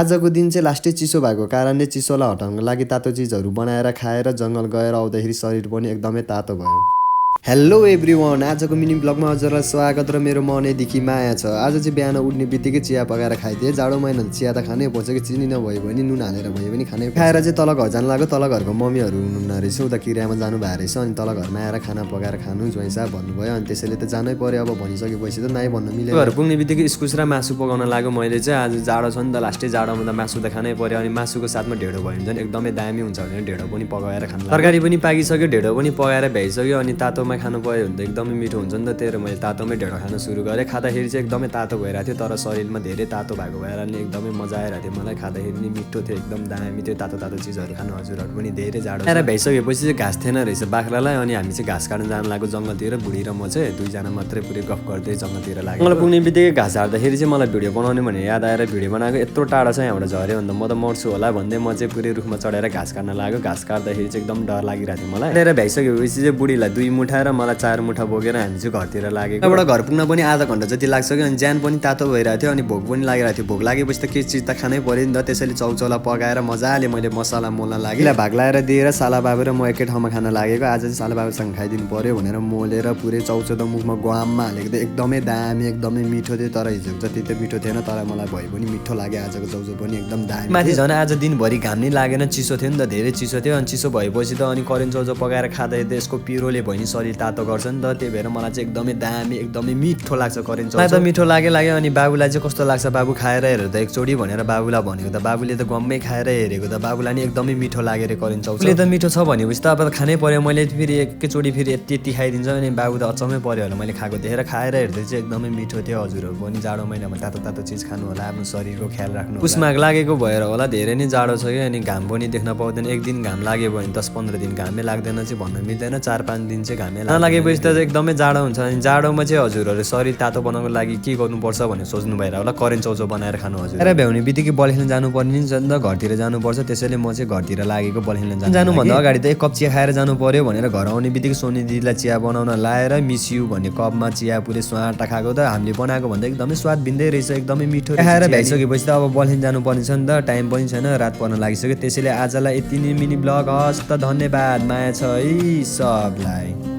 आजको दिन चाहिँ लास्टै चिसो भएको कारणले चिसोलाई हटाउनको लागि तातो चिजहरू बनाएर खाएर जङ्गल गएर आउँदाखेरि शरीर पनि एकदमै तातो भयो। हेलो एभ्रिवान, आजको मिनी ब्लगमा हजुरलाई स्वागत र मेरो मनैदेखि माया छ। आज चाहिँ बिहान उठ्ने बित्तिकै चिया पकाएर खाइदिएँ। जाडो महिना चिया त खानै पर्छ कि, चिनी नभए पनि नुन हालेर भए पनि खानै पर्छ। खाएर चाहिँ तल घर जानु लाग्यो। तल घरको मम्मीहरू हुनुहुन्न रहेछ, उता किरामा जानु भएको रहेछ। अनि तल घरमा आएर खाना पकाएर खानु ज्वाइँ साहब भन्नुभयो। अनि त्यसैले त जानै पर्यो, अब भनिसकेपछि त नाइ भन्न मिल्यो। घर पुग्ने बित्तिकै इस्कुस र मासु पकाउन लाग्यो मैले चाहिँ। आज जाडो छ नि त, लास्टै जाडोमा त मासु त खानै पर्यो। अनि मासुको साथमा ढेँडो भयो भने चाहिँ एकदमै दामी हुन्छ भनेर ढेँडो पनि पकाएर खानु लाग्यो। तरकारी पनि पाकिसक्यो, ढेँडो पनि पकाएर भ्याइसक्यो। अनि तातोमा खानु पर्यो भने त एकदमै मिठो हुन्छ नि त, त्यही मैले तातोमै ढेँडो खान सुरु गरेँ। खाँदाखेरि चाहिँ एकदमै तातो भइरहेको थियो, तर शरीरमा धेरै तातो भएको भएर नि एकदमै मजा आइरहेको थियो मलाई। खाँदाखेरि नि मिठो थियो, एकदम दामी थियो। तातो तातो चिजहरू खानु हजुरहरू पनि धेरै जाडो आएर भइसकेपछि चाहिँ घाँस थिएन रहेछ बाख्रालाई। अनि हामी चाहिँ घाँस काट्न जानु लाग्यो जङ्गलतिर। बुढी र म चाहिँ दुईजना मात्रै पुरै गफ गर्दै जङ्गलतिर लाग्यो। मलाई पुग्ने बित्तिकै घाँस झार्दाखेरि चाहिँ मलाई भिडियो बनाउने भने याद आएर भिडियो बनाएको। यत्रो टाढा चाहिँ यहाँबाट झऱ्यो भन्दा म त मर्छु होला भन्दै म चाहिँ पुरै रुखमा चढेर घाँस काट्न लाग्यो। घाँस काट्दाखेरि चाहिँ एकदम डर लागिरहेको थियो मलाई। लिएर भ्याइसकेपछि चाहिँ बुढीलाई 2 मुठा र मलाई 4 मुठा बोकेर हामी चाहिँ घरतिर लागेको। त्यहाँबाट घर पुग्न पनि आधा घन्टा जति लाग्छ। अनि ज्यान पनि तातो भइरहेको थियो, अनि भोक पनि लागिरहेको थियो। भोक लागेपछि त के चिज त खानै पर्यो नि त। त्यसैले चौचौला पकाएर मजाले मैले मसला मोल्न लागेँ। भाग लाएर दिएर साला बाबु र म एकै ठाउँमा खान लागेको। आज चाहिँ साला बाबुसँग खाइदिनु पर्यो भनेर मोलेर पुरै चौचौधो मुखमा ग्वाममा हालेको थियो। एकदमै दामी, एकदमै मिठो थियो। तर हिजो जति त मिठो थिएन, तर मलाई भए पनि मिठो लाग्यो। आजको चौचौ पनि एकदम दामी। माथि झन् आज दिनभरि घाम नै लागेन, चिसो थियो नि त, धेरै चिसो थियो। अनि चिसो भएपछि त अनि करेन्ट चौचौ पकाएर खाँदा त यसको पिरोले भयो नि शरीर तातो गर्छ नि त। त्यही भएर मलाई चाहिँ एकदमै दामी, एकदमै मिठो लाग्छ करेन्ट चौचौ। त मिठो लाग्यो। अनि बाबुलाई चाहिँ कस्तो लाग्छ बाबु खाएर हेर त एकचोटि भनेर बाबुलाई भनेको त बाबुले त गम्मै खाएर हेरेको त बाबुलाई नि एकदमै मिठो लाग्यो रे करेन्ट चौचौ। उसले त मिठो छ भनेपछि त अब त खानै पर्यो। मैले फेरि एकैचोटि फेरि यति खाइदिन्छ। अनि बाबु त अचम्मै पर्यो होला मैले खाएको देखेर। खाएर हेर्दै चाहिँ एकदमै मिठो थियो। हजुरहरू पनि जाडो महिनामा तातो तातो चिज खानु होला, आफ्नो शरीरको ख्याल राख्नु। उस्माग लागेको भएर होला, धेरै नै जाडो छ कि। अनि घाम पनि देख्न पाउँदैन। एक दिन घाम लाग्यो भने 10-15 दिन घामै लाग्दैन चाहिँ भन्न मिल्दैन। 4-5 दिन चाहिँ घामै नलागेपछि त एकदमै जाडो हुन्छ। अनि जाडोमा चाहिँ हजुरहरू शरीर तातो बनाउनको लागि के गर्नुपर्छ भनेर सोच्नु भएर होला, करेन्ट चौचौ बनाएर खानु हजुर। र भ्याउने बित्तिकै बल खेल्न जानुपर्ने नि त, घरतिर जानुपर्छ। त्यसैले म चाहिँ घरतिर लागेको बल खेल्न जानुभन्दा अगाडि त 1 कप चिया खाएर जानु पर्यो भनेर घर आउने बित्तिकै सोनी दिदीलाई चिया बनाउन लाएर मिस यु भन्ने कपमा चिया पुरै स्वाटा खाएको। त हामीले बनाएको भन्दा एकदमै स्वाद भिन्दै रहेछ, एकदमै मिठो खाएर भ्याइसकेपछि त अब बल खेल्न जानुपर्ने छ नि त। टाइम पनि छैन, रात पर्न लागिसक्यो। त्यसैले आजलाई यति नै मिनी ब्लग। हस् त, धन्यवाद, माया छ है सबलाई।